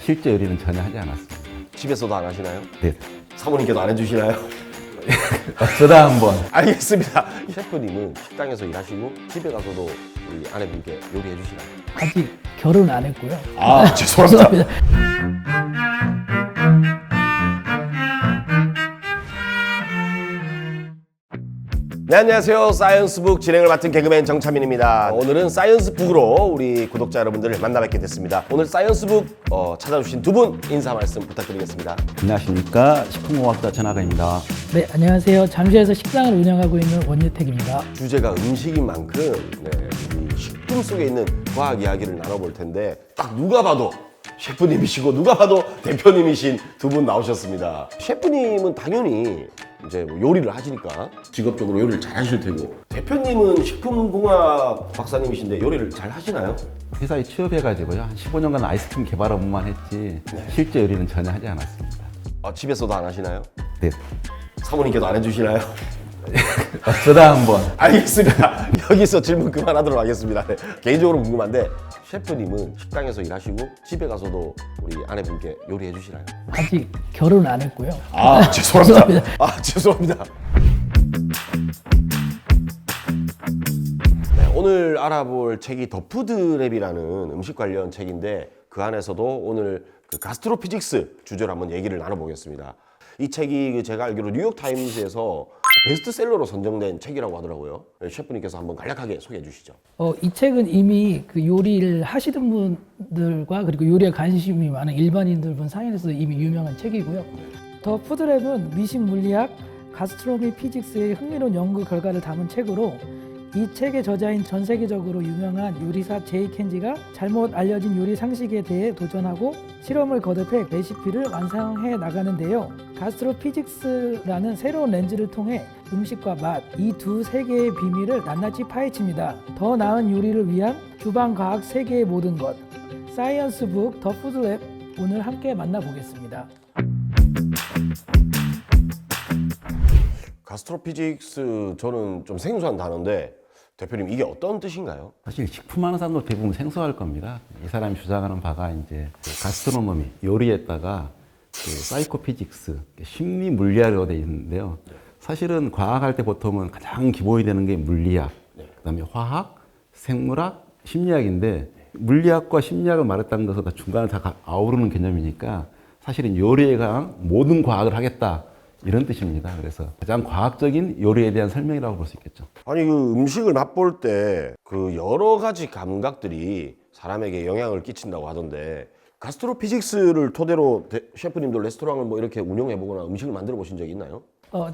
실제 요리는 전혀 하지 않았습니다. 집에서도 안 하시나요? 네. 사모님께도 안 해주시나요? 어쩌다 한번. 알겠습니다. 셰프님은 식당에서 일하시고 집에 가서도 우리 아내분께 요리해 주시나요? 아직 결혼 안 했고요. 아, 죄송합니다. 네, 안녕하세요. 사이언스북 진행을 맡은 개그맨 정차민입니다. 오늘은 사이언스북으로 우리 구독자 여러분들을 만나 뵙게 됐습니다. 오늘 사이언스북 찾아주신 두 분 인사 말씀 부탁드리겠습니다. 안녕하십니까. 식품공학자 전하가입니다. 네, 안녕하세요. 잠실에서 식당을 운영하고 있는 원유택입니다. 주제가 음식인 만큼 이 식품 속에 있는 과학 이야기를 나눠볼 텐데 딱 누가 봐도 셰프님이시고 누가 봐도 대표님이신 두 분 나오셨습니다. 셰프님은 당연히 이제 뭐 요리를 하시니까 직업적으로 요리를 잘 하실 테고, 대표님은 식품공학 박사님이신데 요리를 잘 하시나요? 회사에 취업해가지고요. 한 15년간 아이스크림 개발 업무만 했지 실제 요리는 전혀 하지 않았습니다. 아, 집에서도 안 하시나요? 네. 사모님께도 안 해주시나요? 어쩌다 한번. 알겠습니다. 여기서 질문 그만하도록 하겠습니다. 네. 개인적으로 궁금한데 셰프님은 식당에서 일하시고 집에 가서도 우리 아내분께 요리해 주시나요? 아직 결혼 안 했고요. 아, 죄송합니다. 아, 죄송합니다. 네, 오늘 알아볼 책이 더 푸드랩이라는 음식 관련 책인데 그 안에서도 오늘 그 가스트로피직스 주제로 한번 얘기를 나눠보겠습니다. 이 책이 제가 알기로 뉴욕타임즈에서 베스트셀러로 선정된 책이라고 하더라고요. 셰프님께서 한번 간략하게 소개해 주시죠. 이 책은 이미 그 요리를 하시는 분들과 그리고 요리에 관심이 많은 일반인들 분 사이에서 이미 유명한 책이고요. 더 푸드랩은 미식 물리학, 가스트로미 피직스의 흥미로운 연구 결과를 담은 책으로, 이 책의 저자인 전 세계적으로 유명한 요리사 제이 켄지가 잘못 알려진 요리 상식에 대해 도전하고 실험을 거듭해 레시피를 완성해 나가는데요. 가스트로피직스라는 새로운 렌즈를 통해 음식과 맛, 이 두 세계의 비밀을 낱낱이 파헤칩니다. 더 나은 요리를 위한 주방 과학 세계의 모든 것. 사이언스북 더 푸드랩, 오늘 함께 만나보겠습니다. 가스트로피직스, 저는 좀 생소한 단어인데 대표님 이게 어떤 뜻인가요? 사실 식품하는 사람도 대부분 생소할 겁니다. 이 사람이 주장하는 바가 이제 가스트로노미, 요리에다가 그 사이코피직스, 심리 물리학으로 되어 있는데요. 사실은 과학할 때 보통은 가장 기본이 되는 게 물리학, 그다음에 화학, 생물학, 심리학인데, 물리학과 심리학을 말했다는 것은 다 중간에 다 아우르는 개념이니까 사실은 요리에 관한 모든 과학을 하겠다, 이런 뜻입니다. 그래서 가장 과학적인 요리에 대한 설명이라고 볼 수 있겠죠. 아니, 그 음식을 맛볼 때 그 여러 가지 감각들이 사람에게 영향을 끼친다고 하던데, 가스트로피직스를 토대로 셰프님도 레스토랑을 뭐 이렇게 운영해 보거나 음식을 만들어 보신 적이 있나요?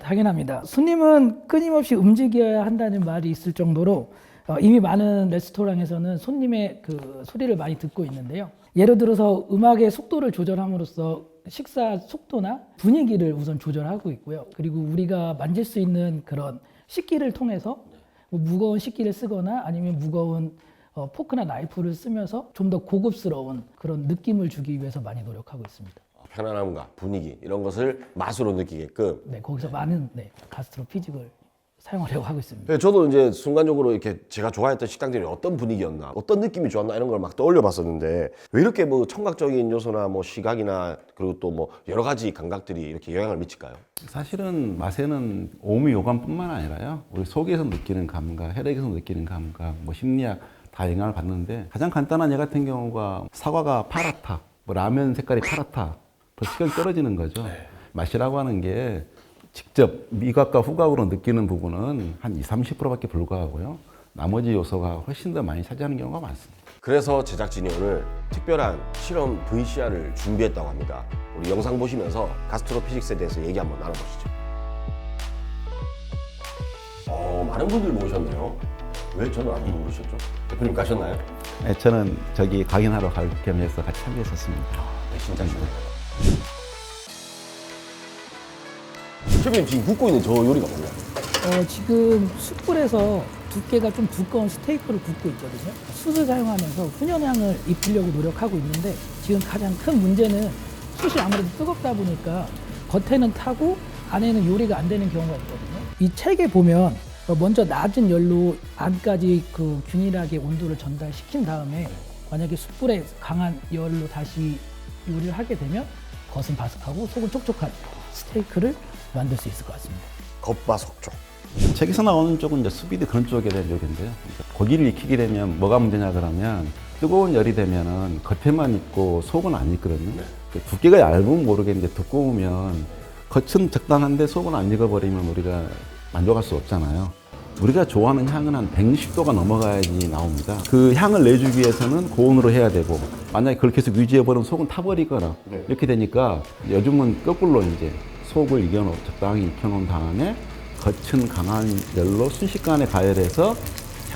당연합니다. 손님은 끊임없이 움직여야 한다는 말이 있을 정도로 이미 많은 레스토랑에서는 손님의 그 소리를 많이 듣고 있는데요. 예를 들어서 음악의 속도를 조절함으로써 식사 속도나 분위기를 우선 조절하고 있고요. 그리고 우리가 만질 수 있는 그런 식기를 통해서 뭐 무거운 식기를 쓰거나 아니면 무거운 포크나 나이프를 쓰면서 좀 더 고급스러운 그런 느낌을 주기 위해서 많이 노력하고 있습니다. 편안함과 분위기, 이런 것을 맛으로 느끼게끔. 네, 거기서 많은 가스트로피직을 사용하려고 하고 있습니다. 저도 이제 순간적으로 이렇게 제가 좋아했던 식당들이 어떤 분위기였나, 어떤 느낌이 좋았나, 이런 걸 막 떠올려 봤었는데, 왜 이렇게 뭐 청각적인 요소나 뭐 시각이나 그리고 또 뭐 여러 가지 감각들이 이렇게 영향을 미칠까요? 사실은 맛에는 오미 오감뿐만 아니라요, 우리 속에서 느끼는 감각, 혈액에서 느끼는 감각, 뭐 심리학 다 영향을 받는데, 가장 간단한 예 같은 경우가 사과가 파랗다, 뭐 라면 색깔이 파랗다, 벌써 식욕이 떨어지는 거죠. 맛이라고 하는 게 직접 미각과 후각으로 느끼는 부분은 한 20-30%밖에 불과하고요. 나머지 요소가 훨씬 더 많이 차지하는 경우가 많습니다. 그래서 제작진이 오늘 특별한 실험 VCR을 준비했다고 합니다. 우리 영상 보시면서 가스트로피직스에 대해서 얘기 한번 나눠보시죠. 많은 분들이 모셨네요. 왜 저는 안 모르셨죠? 대표님 가셨나요? 네, 저는 저기 강연하러 갈 겸해서 같이 참여했었습니다. 네, 진짜 셰프님, 지금 굽고 있는 저 요리가 뭔가요? 지금 숯불에서 두께가 좀 두꺼운 스테이크를 굽고 있거든요. 숯을 사용하면서 훈연향을 입히려고 노력하고 있는데, 지금 가장 큰 문제는 숯이 아무래도 뜨겁다 보니까 겉에는 타고 안에는 요리가 안 되는 경우가 있거든요. 이 책에 보면 먼저 낮은 열로 안까지 그 균일하게 온도를 전달시킨 다음에 만약에 숯불에 강한 열로 다시 요리를 하게 되면 겉은 바삭하고 속은 촉촉한 스테이크를 만들 수 있을 것 같습니다. 겉바속촉. 책에서 나오는 쪽은 이제 수비드 그런 쪽에 대한 요리인데요. 고기를 익히게 되면 뭐가 문제냐 그러면 뜨거운 열이 되면은 겉에만 익고 속은 안 익거든요. 그 두께가 얇으면 모르겠는데 두꺼우면 겉은 적당한데 속은 안 익어버리면 우리가 만족할 수 없잖아요. 우리가 좋아하는 향은 한 160도가 넘어가야지 나옵니다. 그 향을 내주기 위해서는 고온으로 해야 되고, 만약에 그렇게 해서 유지해버리면 속은 타버리거나 이렇게 되니까 요즘은 거꾸로 이제 속을 적당히 익혀놓은 다음에 겉은 강한 열로 순식간에 가열해서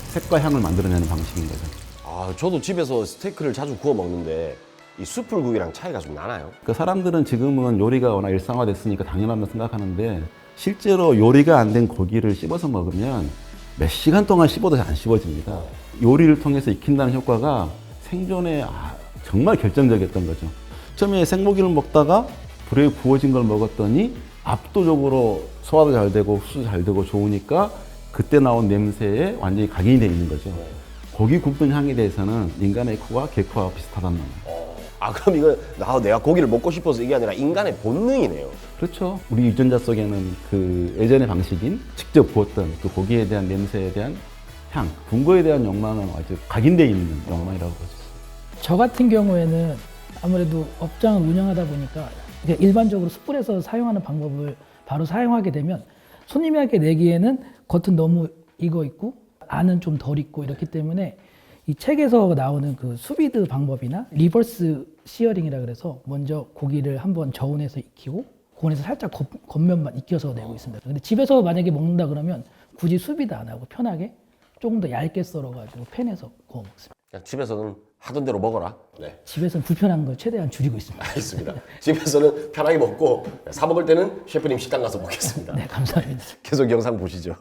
색과 향을 만들어내는 방식인 거죠. 아, 저도 집에서 스테이크를 자주 구워 먹는데 이 숯불구이랑 차이가 좀 나나요? 그 사람들은 지금은 요리가 워낙 일상화됐으니까 당연하다고 생각하는데 실제로 요리가 안 된 고기를 씹어서 먹으면 몇 시간 동안 씹어도 잘 안 씹어집니다. 요리를 통해서 익힌다는 효과가 생존에 정말 결정적이었던 거죠. 처음에 생고기를 먹다가 불에 구워진 걸 먹었더니 압도적으로 소화도 잘 되고 흡수도 잘 되고 좋으니까 그때 나온 냄새에 완전히 각인이 되어 있는 거죠. 고기 굽는 향에 대해서는 인간의 코와 개코와 비슷하다는 겁니다. 아, 그럼 이거 내가 고기를 먹고 싶어서 이게 아니라 인간의 본능이네요. 그렇죠. 우리 유전자 속에는 그 예전의 방식인 직접 구웠던 그 고기에 대한 냄새에 대한 향, 분거에 대한 욕망은 아주 각인되어 있는 욕망이라고 보죠. 저 같은 경우에는 아무래도 업장을 운영하다 보니까 이게 일반적으로 숯불에서 사용하는 방법을 바로 사용하게 되면 손님에게 내기에는 겉은 너무 익어 있고 안은 좀 덜 익고 이렇기 때문에 이 책에서 나오는 그 수비드 방법이나 리버스 시어링이라 그래서 먼저 고기를 한번 저온에서 익히고 고온에서 살짝 겉면만 익혀서 내고 있습니다. 근데 집에서 만약에 먹는다 그러면 굳이 수비드 안 하고 편하게 조금 더 얇게 썰어가지고 팬에서 구워 먹습니다. 그냥 집에서는 하던 대로 먹어라. 네, 집에서는 불편한 걸 최대한 줄이고 있습니다. 알겠습니다. 집에서는 편하게 먹고 사 먹을 때는 셰프님 식당 가서 먹겠습니다. 네, 감사합니다. 계속 영상 보시죠.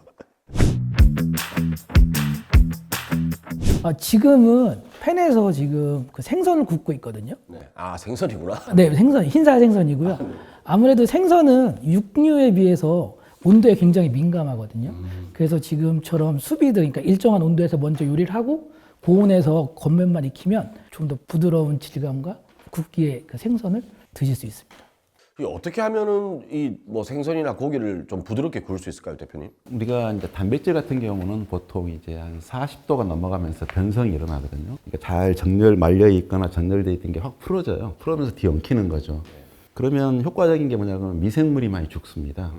지금은 팬에서 지금 그 생선을 굽고 있거든요. 네. 아, 생선이구나. 네, 흰살 생선이고요. 아무래도 생선은 육류에 비해서 온도에 굉장히 민감하거든요. 그래서 지금처럼 수비드, 그러니까 일정한 온도에서 먼저 요리를 하고 고온에서 겉면만 익히면 좀 더 부드러운 질감과 굽기의 그 생선을 드실 수 있습니다. 이게 어떻게 하면은 이 뭐 생선이나 고기를 좀 부드럽게 구울 수 있을까요, 대표님? 우리가 이제 단백질 같은 경우는 보통 이제 한 40도가 넘어가면서 변성이 일어나거든요. 그러니까 잘 말려 있거나 정렬되어 있던 게 확 풀어져요. 풀어면서 뒤엉키는 거죠. 그러면 효과적인 게 뭐냐면 미생물이 많이 죽습니다.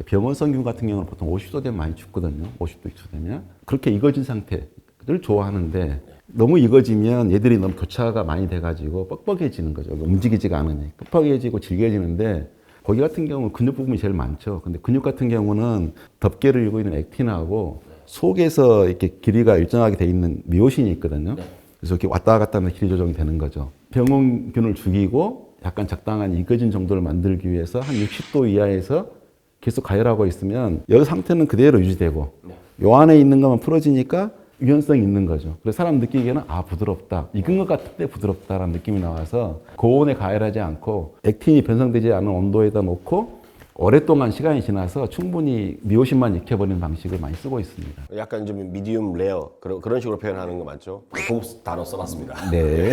병원성균 같은 경우는 보통 50도 되면 많이 죽거든요. 50도 이상 되면. 그렇게 익어진 상태를 좋아하는데 너무 익어지면 얘들이 너무 교차가 많이 돼가지고 뻑뻑해지는 거죠. 움직이지가 않으니. 뻑뻑해지고 질겨지는데 고기 같은 경우는 근육 부분이 제일 많죠. 근데 근육 같은 경우는 덮개를 이루고 있는 액틴하고 속에서 이렇게 길이가 일정하게 돼 있는 미오신이 있거든요. 그래서 이렇게 왔다 갔다 하면 길이 조정이 되는 거죠. 병원균을 죽이고 약간 적당한 익어진 정도를 만들기 위해서 한 60도 이하에서 계속 가열하고 있으면 여기 상태는 그대로 유지되고 요 안에 있는 것만 풀어지니까 유연성이 있는 거죠. 그래서 사람 느끼기에는 부드럽다. 익은 것 같은데 부드럽다라는 느낌이 나와서 고온에 가열하지 않고 액틴이 변성되지 않은 온도에다 놓고 오랫동안 시간이 지나서 충분히 미오신만 익혀버리는 방식을 많이 쓰고 있습니다. 약간 좀 미디움 레어 그런 식으로 표현하는 거 맞죠? 고급 단어 써놨습니다. 네.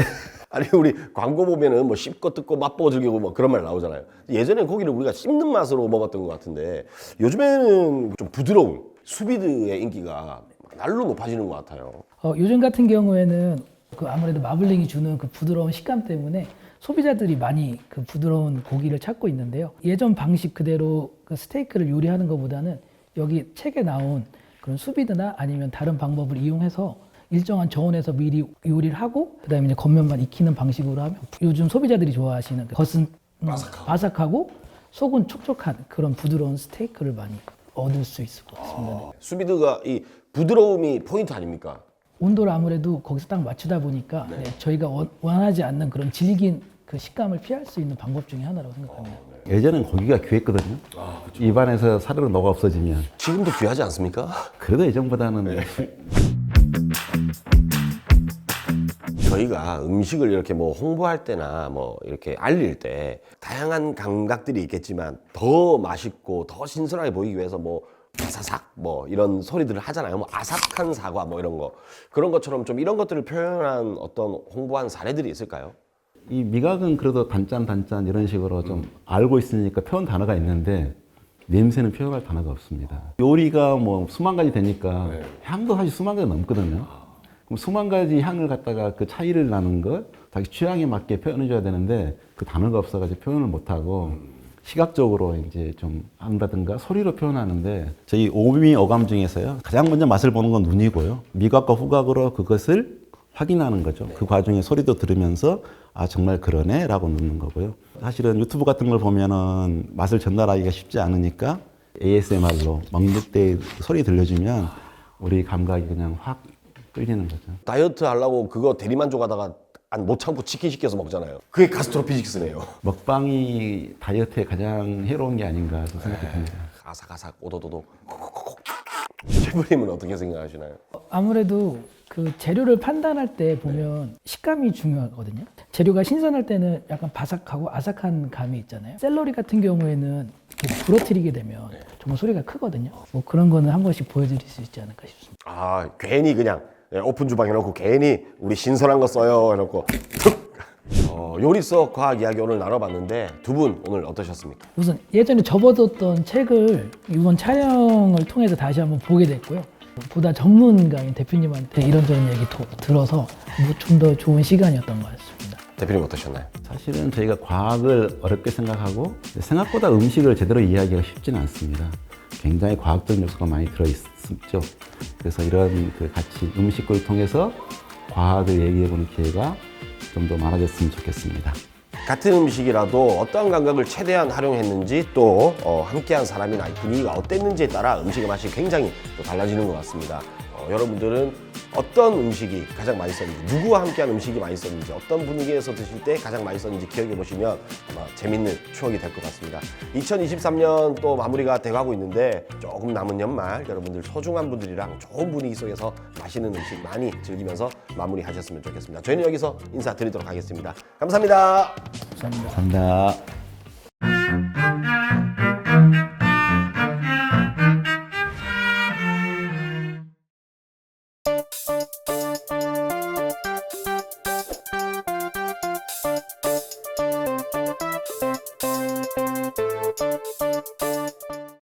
아니 우리 광고 보면은 뭐 씹고 뜯고 맛보고 즐기고 뭐 그런 말 나오잖아요. 예전엔 고기를 우리가 씹는 맛으로 먹었던 것 같은데 요즘에는 좀 부드러운 수비드의 인기가 날로 높아지는 것 같아요. 요즘 같은 경우에는 그 아무래도 마블링이 주는 그 부드러운 식감 때문에 소비자들이 많이 그 부드러운 고기를 찾고 있는데요. 예전 방식 그대로 그 스테이크를 요리하는 것보다는 여기 책에 나온 그런 수비드나 아니면 다른 방법을 이용해서 일정한 저온에서 미리 요리를 하고 그다음에 이제 겉면만 익히는 방식으로 하면 요즘 소비자들이 좋아하시는 겉은 바삭하고 속은 촉촉한 그런 부드러운 스테이크를 많이 얻을 수 있을 것 같습니다. 수비드가 이 부드러움이 포인트 아닙니까? 온도를 아무래도 거기서 딱 맞추다 보니까 저희가 원하지 않는 그런 질긴 그 식감을 피할 수 있는 방법 중에 하나라고 생각합니다. 예전엔 고기가 귀했거든요. 입안에서 사르르 녹아 없어지면. 지금도 귀하지 않습니까? 그래도 예전보다는 저희가 음식을 이렇게 뭐 홍보할 때나 뭐 이렇게 알릴 때 다양한 감각들이 있겠지만 더 맛있고 더 신선하게 보이기 위해서 뭐 바사삭 뭐 이런 소리들을 하잖아요. 뭐 아삭한 사과 뭐 이런 거 그런 것처럼 좀 이런 것들을 표현한 어떤 홍보한 사례들이 있을까요? 이 미각은 그래도 단짠 이런 식으로 좀 알고 있으니까 표현 단어가 있는데 냄새는 표현할 단어가 없습니다. 요리가 뭐 수만 가지 되니까 향도 사실 수만 가지 넘거든요. 그럼 수만 가지 향을 갖다가 그 차이를 나는 걸 자기 취향에 맞게 표현해줘야 되는데 그 단어가 없어가지고 표현을 못하고 시각적으로 이제 좀 한다든가 소리로 표현하는데 저희 오미 오감 중에서요 가장 먼저 맛을 보는 건 눈이고요. 미각과 후각으로 그것을 확인하는 거죠. 그 과정에 소리도 들으면서 아 정말 그러네 라고 넣는 거고요. 사실은 유튜브 같은 걸 보면은 맛을 전달하기가 쉽지 않으니까 ASMR로 먹는 때 소리 들려주면 우리 감각이 그냥 확 끌리는 거죠. 다이어트 하려고 그거 대리만족하다가 못 참고 치킨 시켜서 먹잖아요. 그게 가스트로피직스네요. 먹방이 다이어트에 가장 해로운 게 아닌가 생각이 듭니다. 아삭아삭 오도도도 콕콕콕. 셰프님은 어떻게 생각하시나요? 아무래도 그 재료를 판단할 때 보면 식감이 중요하거든요. 재료가 신선할 때는 약간 바삭하고 아삭한 감이 있잖아요. 샐러리 같은 경우에는 이렇게 부러뜨리게 되면 정말 소리가 크거든요. 뭐 그런 거는 한 번씩 보여드릴 수 있지 않을까 싶습니다. 아 괜히 그냥 오픈 주방 해놓고 괜히 우리 신선한 거 써요 해놓고 요리 속 과학 이야기 오늘 나눠봤는데 두 분 오늘 어떠셨습니까? 우선 예전에 접어뒀던 책을 이번 촬영을 통해서 다시 한번 보게 됐고요. 보다 전문가인 대표님한테 이런저런 얘기 들어서 좀 더 좋은 시간이었던 것 같습니다. 대표님 어떠셨나요? 사실은 저희가 과학을 어렵게 생각하고 생각보다 음식을 제대로 이해하기가 쉽지는 않습니다. 굉장히 과학적 요소가 많이 들어있죠. 그래서 이런 그 같이 음식을 통해서 과학을 얘기해보는 기회가 좀 더 많아졌으면 좋겠습니다. 같은 음식이라도 어떤 감각을 최대한 활용했는지 또 함께한 사람이나 분위기가 어땠는지에 따라 음식의 맛이 굉장히 또 달라지는 것 같습니다. 여러분들은 어떤 음식이 가장 맛있었는지, 누구와 함께한 음식이 맛있었는지, 어떤 분위기에서 드실 때 가장 맛있었는지 기억해 보시면 아마 재밌는 추억이 될 것 같습니다. 2023년 또 마무리가 돼가고 있는데 조금 남은 연말 여러분들 소중한 분들이랑 좋은 분위기 속에서 맛있는 음식 많이 즐기면서 마무리하셨으면 좋겠습니다. 저희는 여기서 인사드리도록 하겠습니다. 감사합니다. 감사합니다. 감사합니다.